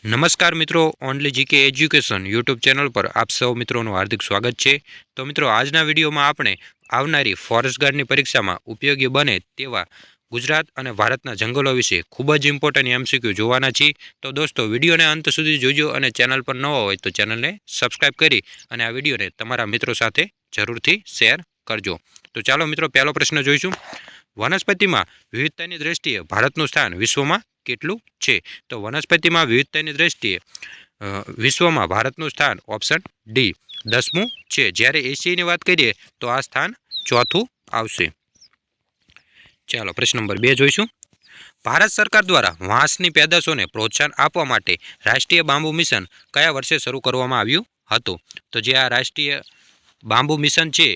नमस्कार मित्रों, only GK education YouTube channel पर आप सौ मित्रों हार्दिक स्वागत है। तो मित्रों, आजना विडियो में आपणे आवनारी फॉरेस्ट गार्ड की परीक्षा में उपयोगी बने तेवा गुजरात और भारतना जंगलों विषे खूब ज इम्पोर्टન્ટ एमसीक्यू जोवाना छीए। तो दोस्तों, विडियो ने अंत सुधी जोजो और चैनल पर नवा होय तो चैनल ने सब्सक्राइब करी आ विडियो ने तमारा मित्रों साथे जरूरथी शेर करजो। तो चलो मित्रों, पहलो प्रश्न जोईशुं। वनस्पति में विविधता की दृष्टिए भारतનું स्थान विश्व में કેટલું છે? तो वनस्पति में विविधता की दृष्टिए विश्व में भारतનું स्थान ऑप्शन डी 10मुं છે। જ્યારે એશિયાની વાત કરીએ તો આ સ્થાન ચોથું આવશે। ચાલો प्रश्न नंबर 2 જોઈશું। भारत सरकार द्वारा વાંસની પેદાશોને પ્રોત્સાહન આપવા માટે રાષ્ટ્રીય બાંબુ મિશન કયા વર્ષે શરૂ કરવામાં આવ્યું હતું? તો જે આ રાષ્ટ્રીય બાંબુ મિશન છે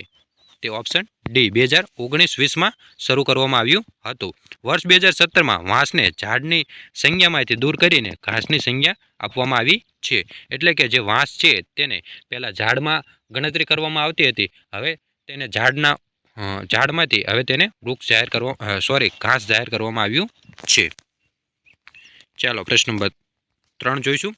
તે ऑप्शन डी 2019-20 में शुरू करवामां आव्युं हतुं। वर्ष 2017 में वांसने झाड़नी संज्ञामांथी दूर करीने घासनी संज्ञा आपवामां आवी छे। एटले के जे वांस छे तेने पहेला झाड़मां गणतरी करवामां आवती हती, हवे तेने झाड़मांथी हवे तेने वृक्ष जाहेर करवा घास जाहेर करवामां आव्युं छे। चालो प्रश्न नंबर 3 जोईशुं।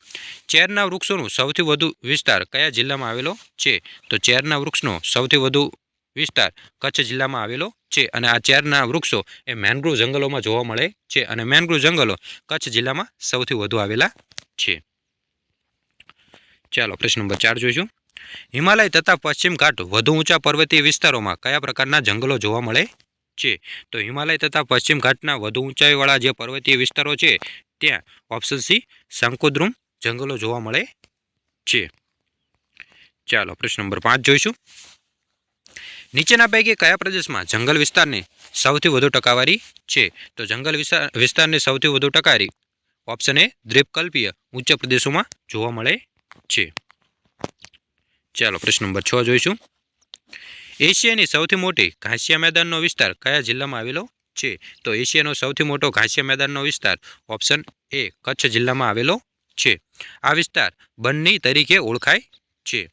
चेरना वृक्षोनो सौथी वधु विस्तार कया जिल्लामां आवेलो छे? तो चेरना वृक्षनो सौथी वधु विस्तार कच्छ जिल्ला में आवेलो छे अने आ चेरना वृक्षो ए मैनग्रोव जंगलों में जोवा मळे छे अने मैनग्रोव जंगलों कच्छ जिल्ला में सौथी वधु आवेला छे। चालो प्रश्न नंबर 4 जोईशुं। हिमालय तथा पश्चिम घाट वधु ऊंचा पर्वतीय विस्तारों में कया प्रकारना जंगलों जोवा मळे छे? तो हिमालय तथा पश्चिम घाटना वधु ऊंचाईवाळा जे पर्वतीय विस्तारों छे त्यां ऑप्शन सी शंकुद्रुम जंगलों जोवा मळे छे। चालो प्रश्न नंबर 5 जोईशुं। नीचेना पैकी कया प्रदेश में जंगल विस्तार ने सौथी वधु टकावारी छे? तो जंगल विस्तार ने सौथी वधु टकावारी ऑप्शन ए द्वीपकल्पीय उच्च प्रदेशों में जोवा मळे छे। चलो प्रश्न नंबर 6 जोईशुं। एशियानी सौथी मोटी घासिया मैदाननो विस्तार कया जिल्लामां आवेलो छे? तो एशियानो सौथी मोटो घासिया मैदाननो विस्तार ऑप्शन ए कच्छ जिल्लामां आवेलो छे। आ विस्तार बन्नी तरीके ओळखाय छे।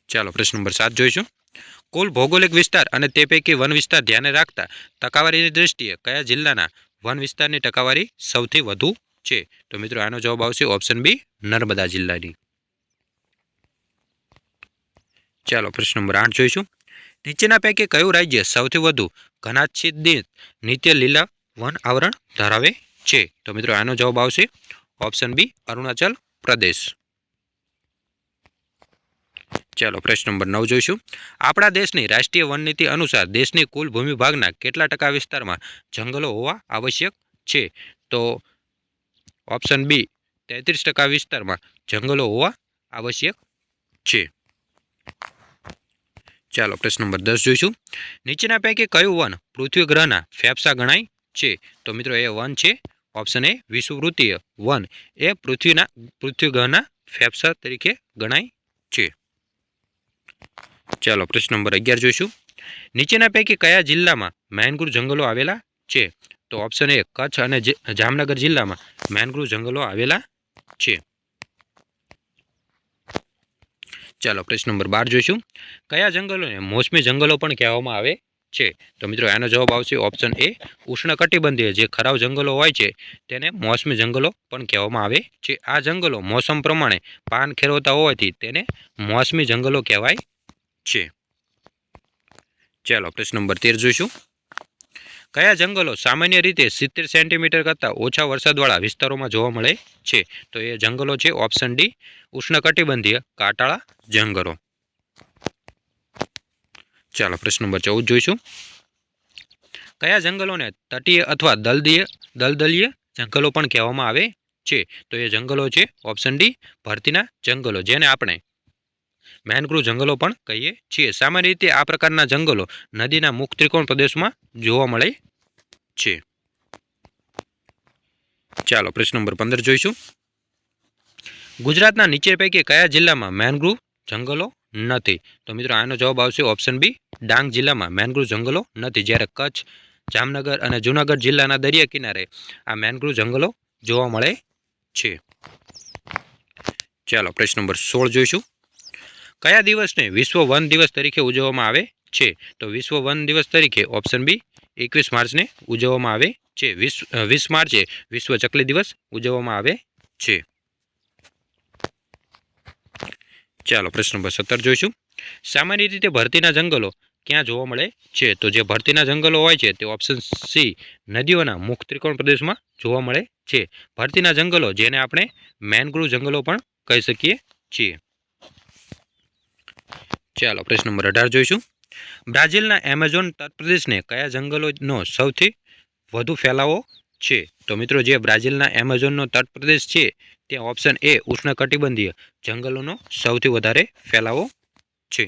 चलो प्रश्न नंबर 7 जोईशुं। कुल भौगोलिक विस्तार और ते पैकी वन विस्तार ध्यान राखता टकावारी दृष्टिए कया जिल्लाना वन विस्तार की टकावारी सौथी वधु छे? तो मित्रों आनो जवाब आवशे ऑप्शन बी नर्मदा जिल्लानी। चलो प्रश्न नंबर 8 जोईशुं। नीचेना पैकी कयुं राज्य सौथी वधु घनाच्छादित नित्य लीला वन आवरण धरावे छे? तो मित्रों आनो जवाब आवशे ऑप्शन बी अरुणाचल प्रदेश। चलो प्रश्न नंबर 9 जोईशुं। आपणा देशनी राष्ट्रीय वन नीति अनुसार देशनी कुल भूमि भागना केटला टका विस्तारमां जंगलो होवा आवश्यक छे? तो ऑप्शन बी 33% विस्तारमां जंगलो होवा आवश्यक छे। चलो प्रश्न नंबर 10 जोईशुं। नीचेना पैकी कयुं वन पृथ्वी ग्रहना फेफसा गणाय छे? तो मित्रों ए वन छे ऑप्शन ए विषुववृत्तीय वन ए पृथ्वी ग्रहना फेफसा तरीके गणाय छे। चलो प्रश्न नंबर 11 जोईशुं। नीचेना पैकी कया जिल्ला में मैनग्रोव जंगलों आवेला छे? तो ऑप्शन ए कच्छ और जामनगर जिल्ला में मैनग्रोव जंगलों आवेला छे। चलो प्रश्न नंबर 12 जोईशुं। कया जंगलों ने मौसमी जंगलों पण कहेवामां आवे छे? तो मित्रों आनो जवाब आवशे ऑप्शन ए उष्णकटिबंधीय जे खराव जंगलों होय छे तेने मौसमी जंगलों पण कहेवामां आवे छे। आ जंगलों मौसम प्रमाणे पान खेरवता होवाथी तेने मौसमी जंगलों कहेवाय छे। चलो प्रश्न नंबर 13 जोईशुं। कया जंगलों सामान्य रीते 70 सेंटीमीटर करता ओछा वरसादवाळा विस्तारोमां जोवा मळे छे? तो ये जंगलों छे ऑप्शन डी उष्णकटिबंधीय काटाळा जंगलों। चलो प्रश्न नंबर 14 जोईशुं। कया जंगलों ने तटीय अथवा दलदलीय जंगलों पण कहेवामां आवे छे? तो ये जंगलों छे ऑप्शन डी भरतीना जंगलों, जेने आपणे मैनग्रोव जंगलों पण कहीए छीए। सामान्य रीते आ प्रकारना जंगलों नदीना मुख त्रिकोण प्रदेश में जोवा मळे छे। चलो प्रश्न नंबर 15 जोईशुं। गुजरातना नीचे पैकी कया जिल्ला में मैनग्रोव जंगलों नथी? तो मित्रों आनो जवाब आवशे ऑप्शन बी डांग जिल्ला में मैनग्रोव जंगलों नथी। ज्यारे कच्छ जामनगर और जूनागढ़ जिल्लाना दरिया किनारे आ मैनग्रोव जंगलों जोवा मळे छे। चलो प्रश्न नंबर 16 जोईशुं। कया दिवस ने विश्व वन दिवस तरीके उजववामां आवे छे? तो विश्व वन दिवस तरीके ऑप्शन बी 21 માર્ચને ઉજવવામાં આવે છે. 20 માર્ચે વિશ્વ ચકલી દિવસ ઉજવવામાં આવે છે. ચાલો પ્રશ્ન નંબર 17 જોઈશું. સામાન્ય રીતે ભરતીના જંગલો ક્યાં જોવા મળે છે? તો જે ભરતીના જંગલો હોય છે તે ઓપ્શન સી નદીઓના મુખ ત્રિકોણ પ્રદેશમાં જોવા મળે છે. ભરતીના જંગલો જેને આપણે મેનગ્રુવ જંગલો પણ કહી શકીએ છીએ. ચાલો પ્રશ્ન નંબર 18 જોઈશું. બ્રાઝિલના એમેઝોન તટપ્રદેશને કયા જંગલોનો સૌથી વધુ ફેલાવો છે? તો મિત્રો જે બ્રાઝિલના એમેઝોનનો તટપ્રદેશ છે ત્યાં ઓપ્શન એ ઉષ્ણકટિબંધીય જંગલોનો સૌથી વધારે ફેલાવો છે.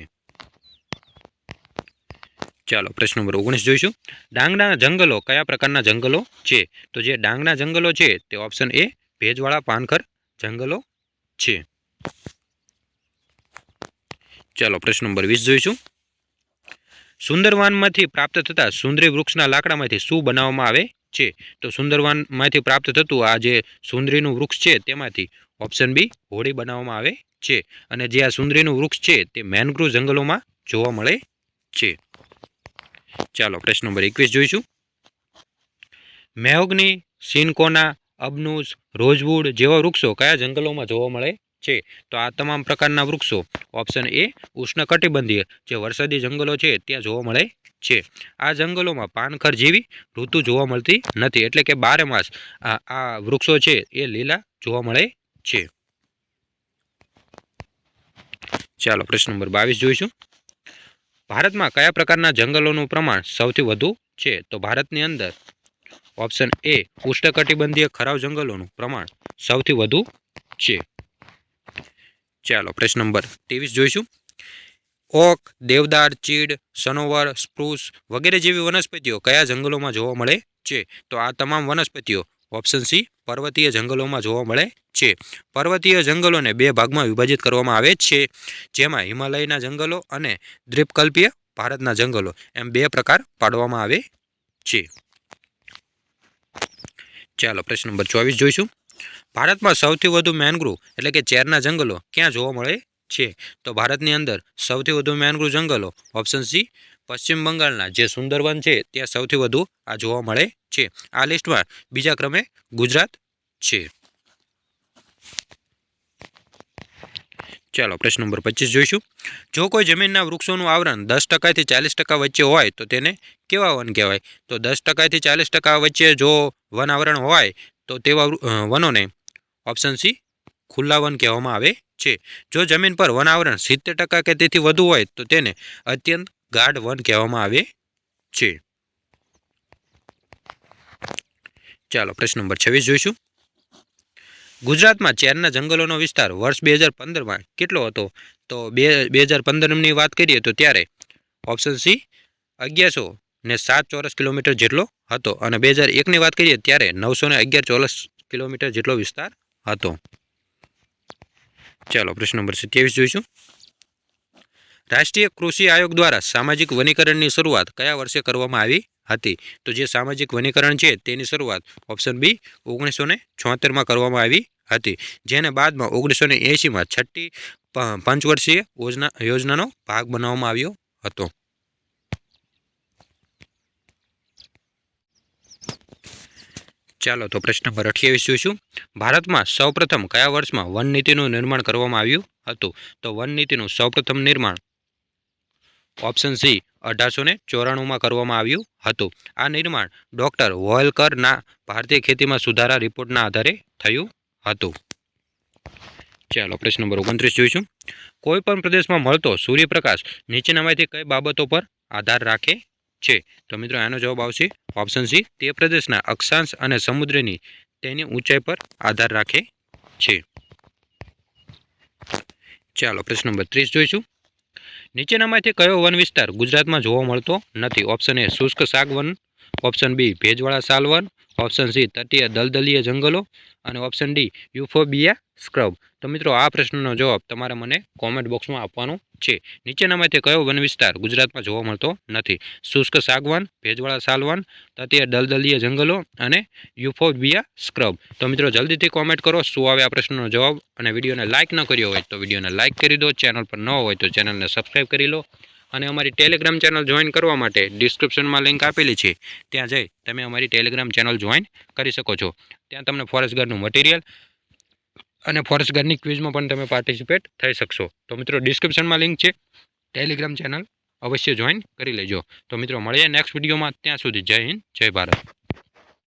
ચાલો પ્રશ્ન નંબર 19 જોઈશું. ડાંગના જંગલો કયા પ્રકારના જંગલો છે? તો જે ડાંગના જંગલો છે તે ઓપ્શન એ ભેજવાળા પાનખર જંગલો છે. ચાલો પ્રશ્ન નંબર 20 જોઈશું. સુંદરવનમાંથી પ્રાપ્ત થતા સુંદરી વૃક્ષના લાકડામાંથી શું બનાવવામાં આવે છે? તો સુંદરવનમાંથી પ્રાપ્ત થતું આ જે સુંદરીનું વૃક્ષ છે તેમાંથી ઓપ્શન બી હોડી બનાવવામાં આવે છે. અને જે આ સુંદરીનું વૃક્ષ છે તે મેનગ્રુવ જંગલોમાં જોવા મળે છે. ચાલો પ્રશ્ન નંબર 21 જોઈશું. મેહોગની, સિનકોના, અબનુસ, રોઝવુડ જેવા વૃક્ષો કયા જંગલોમાં જોવા મળે છે? તો આ તમામ પ્રકારના વૃક્ષો ઓપ્શન એ ઉષ્ણકટિબંધીય જે વરસાદી જંગલો છે ત્યાં જોવા મળે છે. આ જંગલોમાં પાનખર જેવી ઋતુ જોવા મળતી નથી, એટલે કે 12 માસ આ વૃક્ષો છે એ લીલા જોવા મળે છે. ચાલો પ્રશ્ન નંબર 22 જોઈશું. ભારતમાં કયા પ્રકારના જંગલોનું પ્રમાણ સૌથી વધુ છે? તો ભારતની અંદર ઓપ્શન એ ઉષ્ણકટિબંધીય ખરાવ જંગલોનું પ્રમાણ સૌથી વધુ છે. ચાલો પ્રશ્ન નંબર 23 જોઈશું. ઓક, દેવદાર, ચીડ, સનોવર, સ્પ્રૂસ વગેરે જેવી વનસ્પતિઓ કયા જંગલોમાં જોવા મળે છે? તો આ તમામ વનસ્પતિઓ ઓપ્શન સી પર્વતીય જંગલોમાં જોવા મળે છે. પર્વતીય જંગલોને 2 ભાગમાં વિભાજિત કરવામાં આવે છે, જેમાં હિમાલયના જંગલો અને દ્વીપકલ્પીય ભારતના જંગલો એમ 2 પ્રકાર પાડવામાં આવે છે. ચાલો પ્રશ્ન નંબર 24 જોઈશું. ભારતમાં સૌથી વધુ મેનગ્રુવ એટલે કે ચેરના જંગલો ક્યાં જોવા મળે છે? તો ભારતની અંદર સૌથી વધુ મેનગ્રુવ જંગલો ઓપ્શન સી પશ્ચિમ બંગાળના જે સુંદરવન છે ત્યાં સૌથી વધુ આ જોવા મળે છે. આ લિસ્ટમાં બીજા ક્રમે ગુજરાત છે. ચાલો પ્રશ્ન નંબર 25 જોઈશું. જો કોઈ જમીનના વૃક્ષોનું આવરણ 10% થી 40% વચ્ચે હોય તો તેને કેવા વન કહેવાય? તો 10% થી 40% વચ્ચે જો વન આવરણ હોય તો તેવા વનોને ઓપ્શન સી ખુલ્લા વન કહેવામાં આવે છે. જો જમીન પર વન આવરણ 70% કે તેથી વધુ હોય તો તેને અત્યંત ગાઢ વન કહેવામાં આવે છે. ચાલો પ્રશ્ન નંબર 26 જોઈશું. ગુજરાતમાં ચેરના જંગલોનો વિસ્તાર વર્ષ 2015માં કેટલો હતો? તો 2015ની વાત કરીએ તો ત્યારે ઓપ્શન સી 1107 ચોરસ કિલોમીટર જેટલો હતો અને 2001ની વાત કરીએ ત્યારે 911 ચોરસ કિલોમીટર જેટલો વિસ્તાર હતો. ચાલો પ્રશ્ન નંબર 27 જોઈશું. રાષ્ટ્રીય કૃષિ આયોગ દ્વારા સામાજિક વનીકરણની શરૂઆત કયા વર્ષે કરવામાં આવી હતી? તો જે સામાજિક વનીકરણ છે તેની શરૂઆત ઓપ્શન બી 1976માં કરવામાં આવી હતી, જેને બાદમાં 1980માં 6ઠ્ઠી પંચવર્ષીય યોજનાનો ભાગ બનાવવામાં આવ્યો હતો. ચાલો તો પ્રશ્ન નંબર 28 જોઈશું. ભારતમાં સૌપ્રથમ કયા વર્ષમાં વન નીતિનું નિર્માણ કરવામાં આવ્યું હતું? તો વન નીતિનું સૌપ્રથમ નિર્માણ ઓપ્શન સી 1894માં કરવામાં આવ્યું હતું. આ નિર્માણ ડોક્ટર વોલકરના ભારતીય ખેતીમાં સુધારા રિપોર્ટના આધારે થયું હતું. ચાલો પ્રશ્ન નંબર 29 જોઈશું. કોઈ પણ પ્રદેશમાં મળતો સૂર્યપ્રકાશ નીચેનામાંથી કઈ બાબતો પર આધાર રાખે છે? તો મિત્રો આનો જવાબ આવશે ઓપ્શન સી તે પ્રદેશના અક્ષાંશ અને સમુદ્રની તેની ઊંચાઈ પર આધાર રાખે છે. ચાલો પ્રશ્ન નંબર 30 જોઈશું. નીચેનામાંથી કયો વન વિસ્તાર ગુજરાતમાં જોવા મળતો નથી? ઓપ્શન એ શુષ્ક શાક વન, ઓપ્શન બી ભેજવાળા શાલ વન, ઓપ્શન સી તટીય દલદલીય જંગલો અને ઓપ્શન ડી યુફોબિયા સ્ક્રબ. તો મિત્રો આ પ્રશ્નનો જવાબ તમારે મને કોમેન્ટ બોક્સમાં આપવાનો છે. નીચેનામાંથી કયો વન વિસ્તાર ગુજરાતમાં જોવા મળતો નથી? શુષ્ક શાકવન, ભેજવાળા શાલવન, તટીય દલદલીય જંગલો અને યુફોબિયા સ્ક્રબ. તો મિત્રો જલ્દીથી કોમેન્ટ કરો શું આવે આ પ્રશ્નનો જવાબ, અને વિડીયોને લાઇક ન કર્યો હોય તો વિડીયોને લાઇક કરી દો. ચેનલ પર ન હોય તો ચેનલને સબસ્ક્રાઈબ કરી લો અને અમારી ટેલિગ્રામ ચેનલ જોઈન કરવા માટે ડિસ્ક્રિપ્શનમાં લિંક આપેલી છે, ત્યાં જઈ તમે અમારી ટેલિગ્રામ ચેનલ જોઈન કરી શકો છો. ત્યાં તમને ફોરેસ્ટ ગાર્ડનું મટીરિયલ અને ફોરેસ્ટ ગાર્ડની ક્વિઝમાં પણ તમે પાર્ટિસિપેટ થઈ શકશો. તો મિત્રો ડિસ્ક્રિપ્શનમાં લિંક છે, ટેલિગ્રામ ચેનલ અવશ્ય જોઈન કરી લેજો. તો મિત્રો મળીએ નેક્સ્ટ વિડીયોમાં. ત્યાં સુધી જય હિન્દ, જય ભારત.